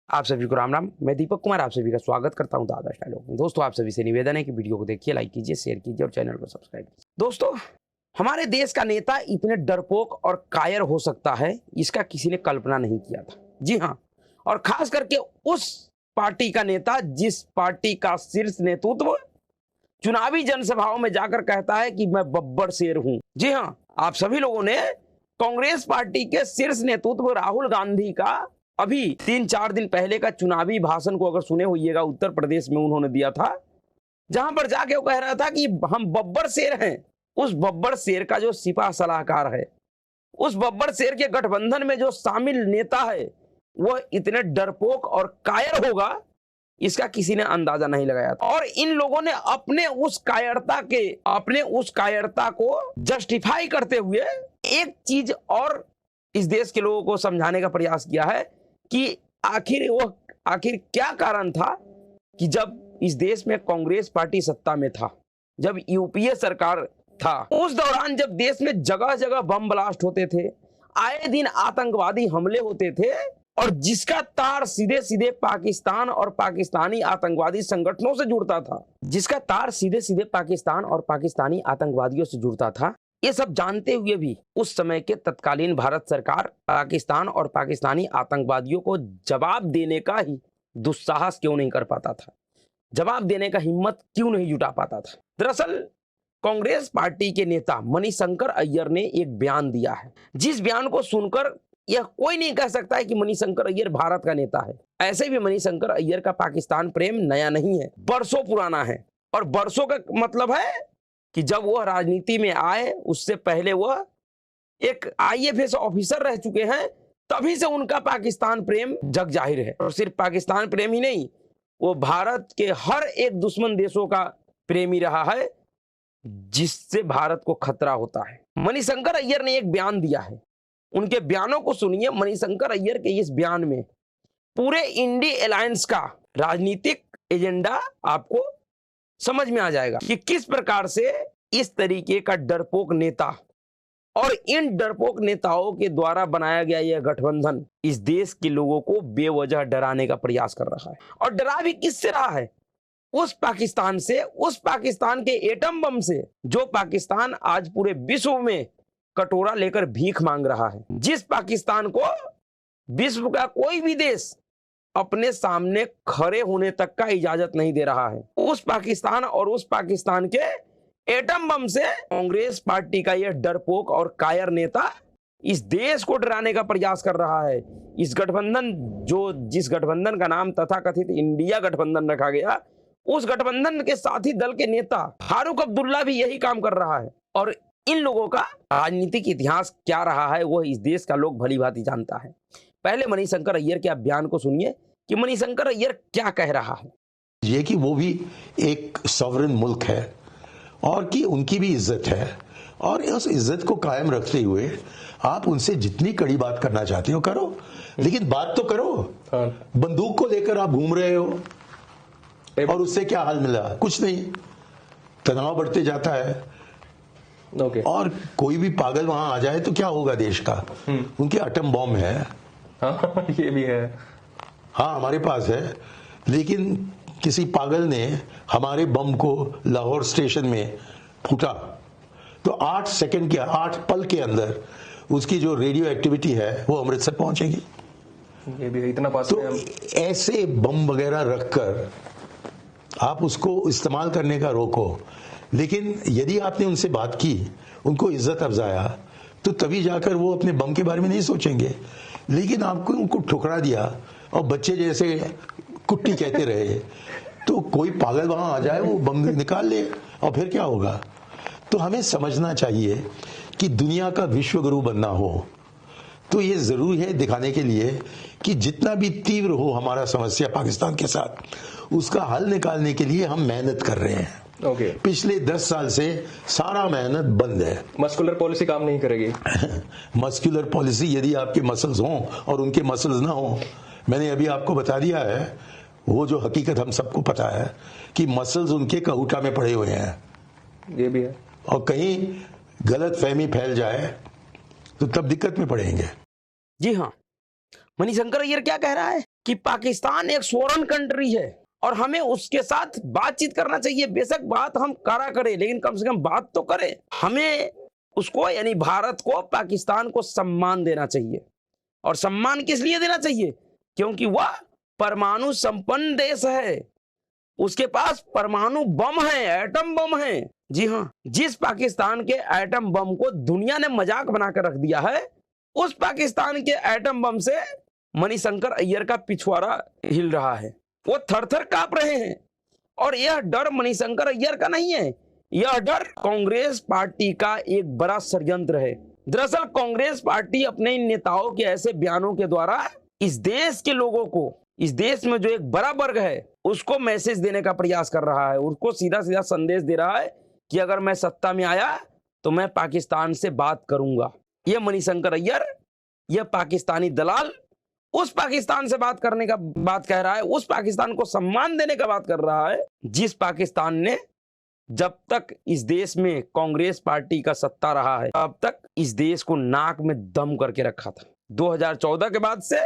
आप सभी को राम राम। मैं दीपक कुमार आप सभी का स्वागत करता हूं द आदर्श डायलॉग में। दोस्तों, आप सभी से निवेदन है कि वीडियो को देखिए, लाइक कीजिए, शेयर कीजिए और चैनल को सब्सक्राइब कीजिए। दोस्तों, हमारे देश का नेता इतने डरपोक और कायर हो सकता है, इसका किसी ने कल्पना नहीं किया था। जी हाँ, और खास करके उस पार्टी का नेता जिस पार्टी का शीर्ष नेतृत्व चुनावी जनसभाओं में जाकर कहता है कि मैं बब्बर शेर हूं। जी हाँ, आप सभी लोगों ने कांग्रेस पार्टी के शीर्ष नेतृत्व राहुल गांधी का अभी 3-4 दिन पहले का चुनावी भाषण को अगर सुने होइएगा, उत्तर प्रदेश में उन्होंने दिया था, जहां पर जाके वो कह रहा था कि हम बब्बर शेर हैं। उस बब्बर शेर का जो सिपा सलाहकार है, उस बब्बर शेर के गठबंधन में जो शामिल नेता है, वह इतने डरपोक और कायर होगा, इसका किसी ने अंदाजा नहीं लगाया था। और इन लोगों ने अपने उस कायरता को जस्टिफाई करते हुए एक चीज और इस देश के लोगों को समझाने का प्रयास किया है कि आखिर क्या कारण था कि जब इस देश में कांग्रेस पार्टी सत्ता में था, जब यूपीए सरकार था, उस दौरान जब देश में जगह जगह बम ब्लास्ट होते थे, आए दिन आतंकवादी हमले होते थे, और जिसका तार सीधे सीधे पाकिस्तान और पाकिस्तानी आतंकवादी संगठनों से जुड़ता था, जिसका तार सीधे सीधे पाकिस्तान और पाकिस्तानी आतंकवादियों से जुड़ता था, ये सब जानते हुए भी उस समय के तत्कालीन भारत सरकार पाकिस्तान और पाकिस्तानी आतंकवादियों को जवाब देने का ही दुस्साहस क्यों नहीं कर पाता था, जवाब देने का हिम्मत क्यों नहीं जुटा पाता था। दरअसल कांग्रेस पार्टी के नेता मणिशंकर अय्यर ने एक बयान दिया है, जिस बयान को सुनकर यह कोई नहीं कह सकता है कि मणिशंकर अय्यर भारत का नेता है। ऐसे भी मणिशंकर अय्यर का पाकिस्तान प्रेम नया नहीं है, बरसों पुराना है। और बरसों का मतलब है कि जब वह राजनीति में आए, उससे पहले वह एक आईएफएस ऑफिसर रह चुके हैं, तभी से उनका पाकिस्तान प्रेम जग जाहिर है। और सिर्फ पाकिस्तान प्रेम ही नहीं, वो भारत के हर एक दुश्मन देशों का प्रेमी रहा है, जिससे भारत को खतरा होता है। मणिशंकर अय्यर ने एक बयान दिया है, उनके बयानों को सुनिए। मणिशंकर अय्यर के इस बयान में पूरे इंडी अलायंस का राजनीतिक एजेंडा आपको समझ में आ जाएगा कि किस प्रकार से इस तरीके का डरपोक नेता और इन डरपोक नेताओं के द्वारा बनाया गया यह गठबंधन इस देश के लोगों को बेवजह डराने का प्रयास कर रहा है। और डरा भी किससे रहा है? उस पाकिस्तान से, उस पाकिस्तान के एटम बम से, जो पाकिस्तान आज पूरे विश्व में कटोरा लेकर भीख मांग रहा है, जिस पाकिस्तान को विश्व का कोई भी देश अपने सामने खड़े होने तक का इजाजत नहीं दे रहा है। उस पाकिस्तान और उस पाकिस्तान के एटम बम से कांग्रेस पार्टी का यह डरपोक और कायर नेता इस देश को डराने का प्रयास कर रहा है। इस गठबंधन, जिस गठबंधन का नाम तथाकथित इंडिया गठबंधन रखा गया, उस गठबंधन के साथी दल के नेता फारूक अब्दुल्ला भी यही काम कर रहा है। और इन लोगों का राजनीतिक इतिहास क्या रहा है, वह इस देश का लोग भली भांति जानता है। पहले मणिशंकर अय्यर के बयान को सुनिए कि मणिशंकर अय्यर क्या कह रहा है। ये कि वो भी एक सॉवरेन मुल्क है और कि उनकी भी इज्जत है, और उस इज्जत को कायम रखते हुए आप उनसे जितनी कड़ी बात करना चाहते हो करो, लेकिन बात तो करो। बंदूक को लेकर आप घूम रहे हो और उससे क्या हाल मिला? कुछ नहीं, तनाव बढ़ते जाता है। और कोई भी पागल वहां आ जाए तो क्या होगा देश का? उनके एटम बॉम्ब है। हाँ, ये भी है। हाँ, हमारे पास है, लेकिन किसी पागल ने हमारे बम को लाहौर स्टेशन में फूटा तो 8 सेकंड के 8 पल के अंदर उसकी जो रेडियो एक्टिविटी है वो अमृतसर पहुंचेगी। ये भी है, इतना पास तो ऐसे बम वगैरह रखकर आप उसको इस्तेमाल करने का रोको। लेकिन यदि आपने उनसे बात की, उनको इज्जत अफजाया, तो तभी जाकर वो अपने बम के बारे में नहीं सोचेंगे। लेकिन आपको उनको ठुकरा दिया और बच्चे जैसे कुट्टी कहते रहे, तो कोई पागल वहां आ जाए, वो बम निकाल ले, और फिर क्या होगा? तो हमें समझना चाहिए कि दुनिया का विश्व गुरु बनना हो तो ये जरूरी है दिखाने के लिए कि जितना भी तीव्र हो हमारा समस्या पाकिस्तान के साथ, उसका हल निकालने के लिए हम मेहनत कर रहे हैं। पिछले 10 साल से सारा मेहनत बंद है। मस्कुलर पॉलिसी काम नहीं करेगी। मस्कुलर पॉलिसी, यदि आपके मसल्स हों और उनके मसल्स ना हों, मैंने अभी आपको बता दिया है वो जो हकीकत हम सबको पता है कि मसल्स उनके कहूटा में पड़े हुए हैं। ये भी है। और कहीं गलत फहमी फैल जाए तो तब दिक्कत में पड़ेंगे। जी हाँ, मणिशंकर अय्यर क्या कह रहा है कि पाकिस्तान एक फॉरेन कंट्री है और हमें उसके साथ बातचीत करना चाहिए। बेशक बात हम करा करें, लेकिन कम से कम बात तो करें। हमें उसको यानी भारत को, पाकिस्तान को सम्मान देना चाहिए। और सम्मान किस लिए देना चाहिए? क्योंकि वह परमाणु संपन्न देश है, उसके पास परमाणु बम है, एटम बम है। जी हाँ, जिस पाकिस्तान के एटम बम को दुनिया ने मजाक बनाकर रख दिया है, उस पाकिस्तान के एटम बम से मणिशंकर अय्यर का पिछवाड़ा हिल रहा है, वो थर-थर कांप रहे हैं। और यह डर मणिशंकर अय्यर का नहीं है, यह डर कांग्रेस पार्टी का एक बड़ा षड्यंत्र है। दरअसल कांग्रेस पार्टी अपने इन नेताओं के ऐसे बयानों के द्वारा इस देश के लोगों को, इस देश में जो एक बड़ा वर्ग है, उसको मैसेज देने का प्रयास कर रहा है, उसको सीधा सीधा संदेश दे रहा है कि अगर मैं सत्ता में आया तो मैं पाकिस्तान से बात करूंगा। यह मणिशंकर अय्यर, यह पाकिस्तानी दलाल उस पाकिस्तान से बात करने का बात कह रहा है, उस पाकिस्तान को सम्मान देने का बात कर रहा है जिस पाकिस्तान ने जब तक इस देश में कांग्रेस पार्टी का सत्ता रहा है, तब तक इस देश को नाक में दम करके रखा था। 2014 के बाद से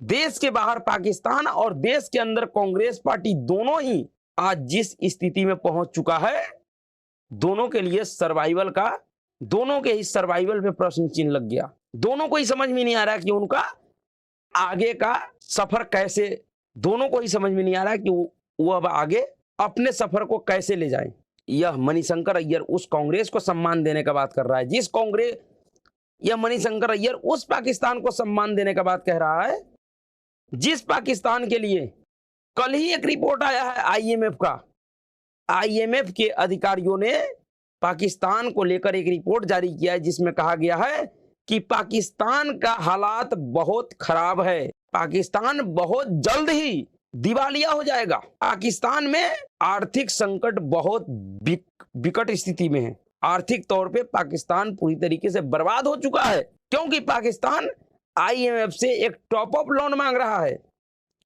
देश के बाहर पाकिस्तान और देश के अंदर कांग्रेस पार्टी दोनों ही आज जिस स्थिति में पहुंच चुका है, दोनों के लिए सर्वाइवल का, दोनों के ही सर्वाइवल पे प्रश्न चिन्ह लग गया। दोनों को ही समझ में नहीं आ रहा कि उनका आगे का सफर कैसे, दोनों को ही समझ में नहीं आ रहा कि वो अब आगे अपने सफर को कैसे ले जाएं। यह मणिशंकर अय्यर उस कांग्रेस को सम्मान देने का बात कर रहा है, जिस कांग्रेस, यह मणिशंकर अय्यर उस पाकिस्तान को सम्मान देने का बात कह रहा है जिस पाकिस्तान के लिए कल ही एक रिपोर्ट आया है आईएमएफ का। आईएमएफ के अधिकारियों ने पाकिस्तान को लेकर एक रिपोर्ट जारी किया है जिसमें कहा गया है कि पाकिस्तान का हालात बहुत खराब है, पाकिस्तान बहुत जल्द ही दिवालिया हो जाएगा। पाकिस्तान में आर्थिक संकट बहुत विकट स्थिति में है, आर्थिक तौर पे पाकिस्तान पूरी तरीके से बर्बाद हो चुका है, क्योंकि पाकिस्तान आईएमएफ से एक टॉप अप लोन मांग रहा है।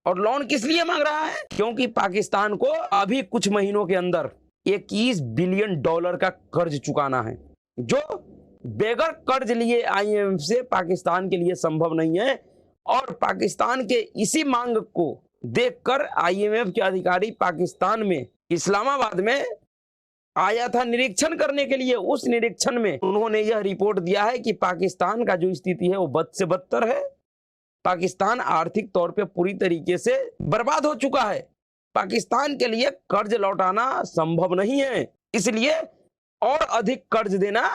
और लोन किस लिए मांग रहा है? क्योंकि पाकिस्तान को अभी कुछ महीनों के अंदर 21 बिलियन डॉलर का कर्ज चुकाना है, जो बेगर कर्ज लिए आईएमएफ से पाकिस्तान के लिए संभव नहीं है। और पाकिस्तान के इसी मांग को देखकर आईएमएफ के अधिकारी पाकिस्तान में, इस्लामाबाद में आया था निरीक्षण करने के लिए। उस निरीक्षण में उन्होंने यह रिपोर्ट दिया है कि पाकिस्तान का जो स्थिति है वो बद से बदतर है, पाकिस्तान आर्थिक तौर पे पूरी तरीके से बर्बाद हो चुका है, पाकिस्तान के लिए कर्ज लौटाना संभव नहीं है, इसलिए और अधिक कर्ज देना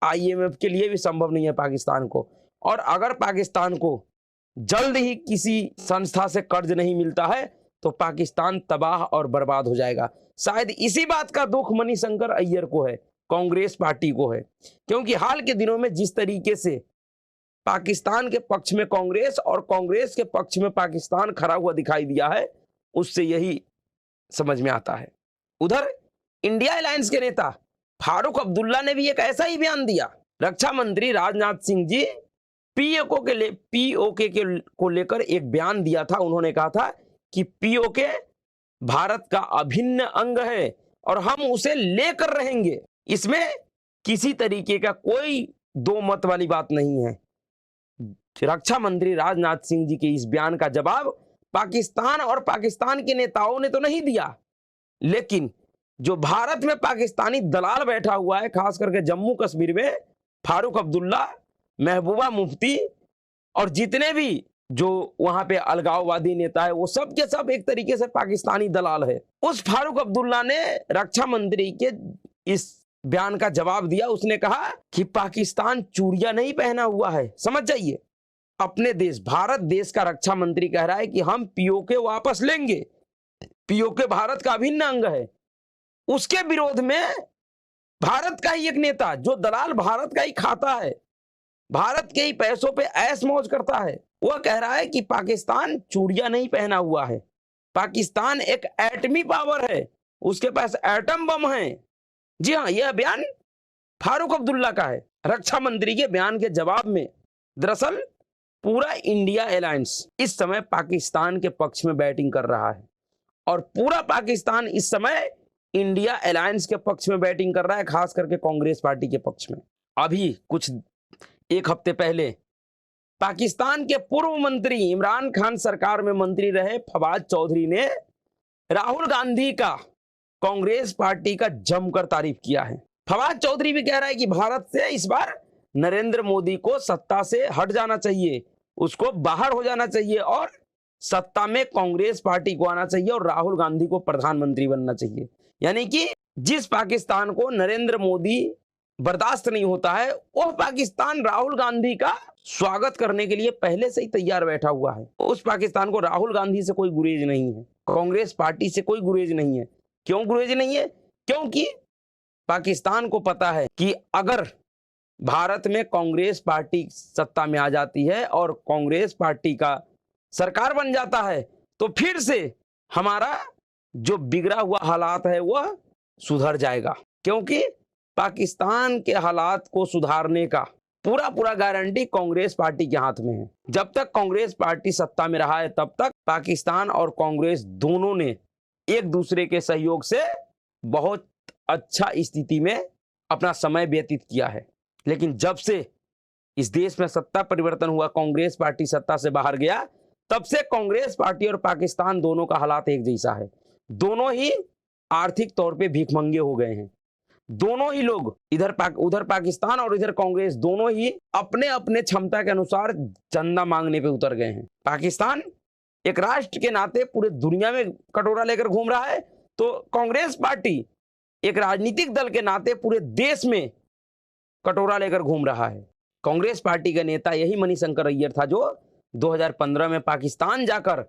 आईएमएफ के लिए भी संभव नहीं है पाकिस्तान को। और अगर पाकिस्तान को जल्द ही किसी संस्था से कर्ज नहीं मिलता है तो पाकिस्तान तबाह और बर्बाद हो जाएगा। शायद इसी बात का दुख मणिशंकर अय्यर को है, कांग्रेस पार्टी को है, क्योंकि हाल के दिनों में जिस तरीके से पाकिस्तान के पक्ष में कांग्रेस और कांग्रेस के पक्ष में पाकिस्तान खड़ा हुआ दिखाई दिया है, उससे यही समझ में आता है। उधर इंडिया अलायंस के नेता फारूक अब्दुल्ला ने भी एक ऐसा ही बयान दिया। रक्षा मंत्री राजनाथ सिंह जी पीओके को लेकर एक बयान दिया था। उन्होंने कहा था कि पीओके भारत का अभिन्न अंग है और हम उसे लेकर रहेंगे, इसमें किसी तरीके का कोई दो मत वाली बात नहीं है। रक्षा मंत्री राजनाथ सिंह जी के इस बयान का जवाब पाकिस्तान और पाकिस्तान के नेताओं ने तो नहीं दिया, लेकिन जो भारत में पाकिस्तानी दलाल बैठा हुआ है, खास करके जम्मू कश्मीर में फारूक अब्दुल्ला, महबूबा मुफ्ती और जितने भी जो वहां पे अलगाववादी नेता है, वो सब के सब एक तरीके से पाकिस्तानी दलाल है। उस फारूक अब्दुल्ला ने रक्षा मंत्री के इस बयान का जवाब दिया। उसने कहा कि पाकिस्तान चूड़ियां नहीं पहना हुआ है, समझ जाइए। अपने देश, भारत देश का रक्षा मंत्री कह रहा है कि हम पीओके वापस लेंगे, पीओके भारत का अभिन्न अंग है। उसके विरोध में भारत का ही एक नेता, जो दलाल भारत का ही खाता है, भारत के ही पैसों पे ऐश मौज करता है, वह कह रहा है कि पाकिस्तान चूड़ियां नहीं पहना हुआ है, पाकिस्तान एक एटमी पावर है, उसके पास एटम बम है। जी हाँ, यह बयान फारूक अब्दुल्ला का है रक्षा मंत्री के बयान के जवाब में। दरअसल पूरा इंडिया अलायंस इस समय पाकिस्तान के पक्ष में बैटिंग कर रहा है और पूरा पाकिस्तान इस समय इंडिया अलायंस के पक्ष में बैटिंग कर रहा है, खास करके कांग्रेस पार्टी के पक्ष में। अभी कुछ एक हफ्ते पहले पाकिस्तान के पूर्व मंत्री इमरान खान सरकार में मंत्री रहे फवाद चौधरी ने राहुल गांधी का कांग्रेस पार्टी का जमकर तारीफ किया है। फवाद चौधरी भी कह रहा है कि भारत से इस बार नरेंद्र मोदी को सत्ता से हट जाना चाहिए, उसको बाहर हो जाना चाहिए और सत्ता में कांग्रेस पार्टी को आना चाहिए और राहुल गांधी को प्रधानमंत्री बनना चाहिए। यानी कि जिस पाकिस्तान को नरेंद्र मोदी बर्दाश्त नहीं होता है, वह पाकिस्तान राहुल गांधी का स्वागत करने के लिए पहले से ही तैयार बैठा हुआ है। उस पाकिस्तान को राहुल गांधी से कोई गुरेज नहीं है, कांग्रेस पार्टी से कोई गुरेज नहीं है। क्यों गुरेज नहीं है? क्योंकि पाकिस्तान को पता है कि अगर भारत में कांग्रेस पार्टी सत्ता में आ जाती है और कांग्रेस पार्टी का सरकार बन जाता है तो फिर से हमारा जो बिगड़ा हुआ हालात है वह सुधर जाएगा। क्योंकि पाकिस्तान के हालात को सुधारने का पूरा गारंटी कांग्रेस पार्टी के हाथ में है। जब तक कांग्रेस पार्टी सत्ता में रहा है तब तक पाकिस्तान और कांग्रेस दोनों ने एक दूसरे के सहयोग से बहुत अच्छा स्थिति में अपना समय व्यतीत किया है। लेकिन जब से इस देश में सत्ता परिवर्तन हुआ, कांग्रेस पार्टी सत्ता से बाहर गया, तब से कांग्रेस पार्टी और पाकिस्तान दोनों का हालात एक जैसा है। दोनों ही आर्थिक तौर पे भीखमंगे हो गए हैं। दोनों ही लोग उधर पाकिस्तान और इधर कांग्रेस दोनों ही अपने अपने क्षमता के अनुसार चंदा मांगने पे उतर गए हैं। पाकिस्तान एक राष्ट्र के नाते पूरे दुनिया में कटोरा लेकर घूम रहा है, तो कांग्रेस पार्टी एक राजनीतिक दल के नाते पूरे देश में कटोरा लेकर घूम रहा है। कांग्रेस पार्टी का नेता यही मणिशंकर अय्यर था जो 2015 में पाकिस्तान जाकर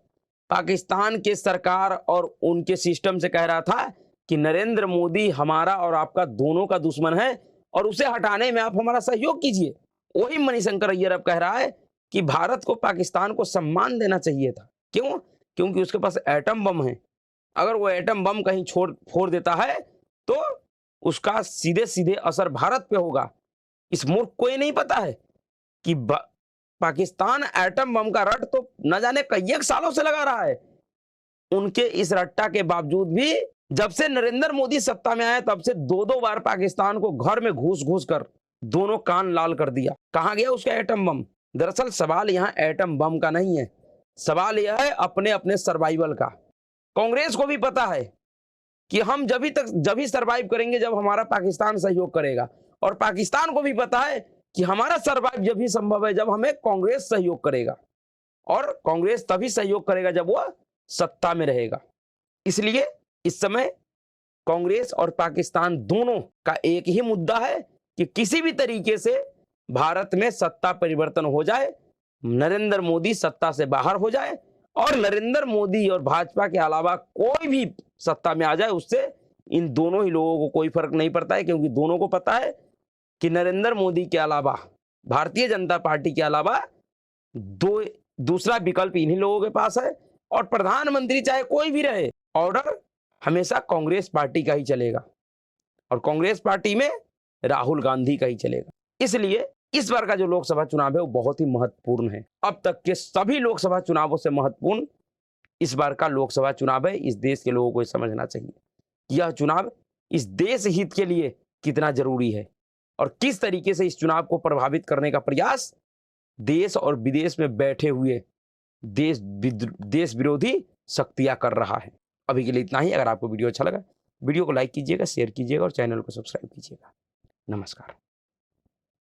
पाकिस्तान के सरकार और उनके सिस्टम से कह रहा था कि नरेंद्र मोदी हमारा और आपका दोनों का दुश्मन है और उसे हटाने में आप हमारा सहयोग कीजिए। वही मणिशंकर अय्यर अब कह रहा है कि भारत को पाकिस्तान को सम्मान देना चाहिए था। क्यों? क्योंकि उसके पास एटम बम है। अगर वो एटम बम कहीं फोड़ देता है तो उसका सीधे सीधे असर भारत पे होगा। इस मूर्ख को ये नहीं पता है कि पाकिस्तान एटम बम का रट तो न जाने कई एक सालों से लगा रहा है। उनके इस रट्टा के बावजूद भी जब से नरेंद्र मोदी सत्ता में आए तब से दो बार पाकिस्तान को घर में घुस कर दोनों कान लाल कर दिया। कहां गया उसका एटम बम? दरअसल सवाल यहां एटम बम का नहीं है, सवाल यह है अपने अपने सर्वाइवल का। कांग्रेस को भी पता है कि हम जब ही सर्वाइव करेंगे जब हमारा पाकिस्तान सहयोग करेगा, और पाकिस्तान को भी पता है कि हमारा सर्वाइव जब ही संभव है जब हमें कांग्रेस सहयोग करेगा, और कांग्रेस तभी सहयोग करेगा जब वह सत्ता में रहेगा। इसलिए इस समय कांग्रेस और पाकिस्तान दोनों का एक ही मुद्दा है कि किसी भी तरीके से भारत में सत्ता परिवर्तन हो जाए, नरेंद्र मोदी सत्ता से बाहर हो जाए और नरेंद्र मोदी और भाजपा के अलावा कोई भी सत्ता में आ जाए, उससे इन दोनों ही लोगों को कोई फर्क नहीं पड़ता है। क्योंकि दोनों को पता है कि नरेंद्र मोदी के अलावा, भारतीय जनता पार्टी के अलावा दूसरा विकल्प इन्हीं लोगों के पास है, और प्रधानमंत्री चाहे कोई भी रहे, ऑर्डर हमेशा कांग्रेस पार्टी का ही चलेगा और कांग्रेस पार्टी में राहुल गांधी का ही चलेगा। इसलिए इस बार का जो लोकसभा चुनाव है वो बहुत ही महत्वपूर्ण है। अब तक के सभी लोकसभा चुनावों से महत्वपूर्ण इस बार का लोकसभा चुनाव है। इस देश के लोगों को समझना चाहिए कि यह चुनाव इस देश हित के लिए कितना जरूरी है और किस तरीके से इस चुनाव को प्रभावित करने का प्रयास देश और विदेश में बैठे हुए देश विरोधी शक्तियां कर रहा है। अभी के लिए इतना ही। अगर आपको वीडियो अच्छा लगा, वीडियो को लाइक कीजिएगा, शेयर कीजिएगा और चैनल को सब्सक्राइब कीजिएगा। नमस्कार।